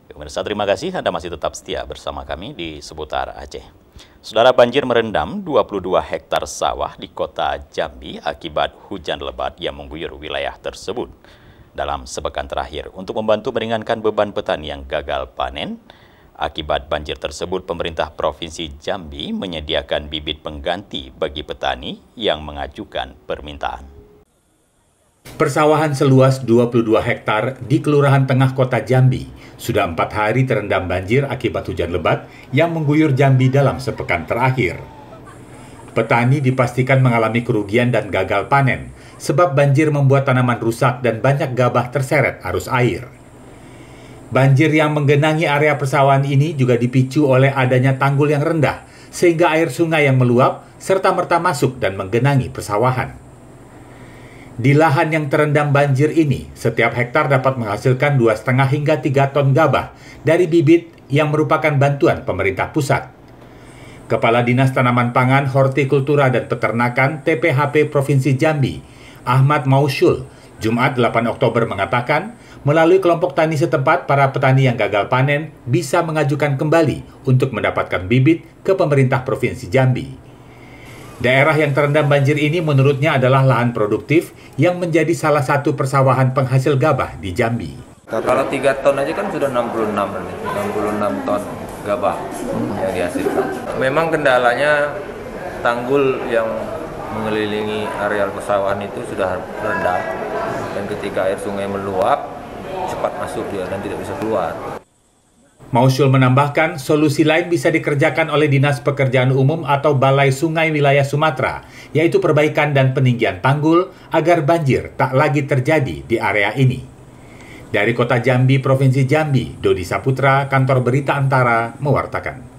Pemirsa, terima kasih Anda masih tetap setia bersama kami di seputar Aceh. Saudara, banjir merendam 22 hektar sawah di kota Jambi akibat hujan lebat yang mengguyur wilayah tersebut. Dalam sepekan terakhir, untuk membantu meringankan beban petani yang gagal panen, akibat banjir tersebut, pemerintah Provinsi Jambi menyediakan bibit pengganti bagi petani yang mengajukan permintaan. Persawahan seluas 22 hektar di Kelurahan Tengah Kota Jambi sudah 4 hari terendam banjir akibat hujan lebat yang mengguyur Jambi dalam sepekan terakhir. Petani dipastikan mengalami kerugian dan gagal panen sebab banjir membuat tanaman rusak dan banyak gabah terseret arus air. Banjir yang menggenangi area persawahan ini juga dipicu oleh adanya tanggul yang rendah sehingga air sungai yang meluap serta-merta masuk dan menggenangi persawahan. Di lahan yang terendam banjir ini, setiap hektar dapat menghasilkan 2,5 hingga 3 ton gabah dari bibit yang merupakan bantuan pemerintah pusat. Kepala Dinas Tanaman Pangan, Hortikultura dan Peternakan TPHP Provinsi Jambi, Ahmad Mausyul, Jumat 8 Oktober mengatakan, melalui kelompok tani setempat, para petani yang gagal panen bisa mengajukan kembali untuk mendapatkan bibit ke pemerintah Provinsi Jambi. Daerah yang terendam banjir ini menurutnya adalah lahan produktif yang menjadi salah satu persawahan penghasil gabah di Jambi. Kalau 3 ton aja kan sudah 66 ton gabah yang dihasilkan. Memang kendalanya tanggul yang mengelilingi areal persawahan itu sudah rendah, dan ketika air sungai meluap cepat masuk dia dan tidak bisa keluar. Mausyul menambahkan, solusi lain bisa dikerjakan oleh Dinas Pekerjaan Umum atau Balai Sungai Wilayah Sumatera, yaitu perbaikan dan peninggian tanggul agar banjir tak lagi terjadi di area ini. Dari Kota Jambi, Provinsi Jambi, Dodi Saputra, Kantor Berita Antara, mewartakan.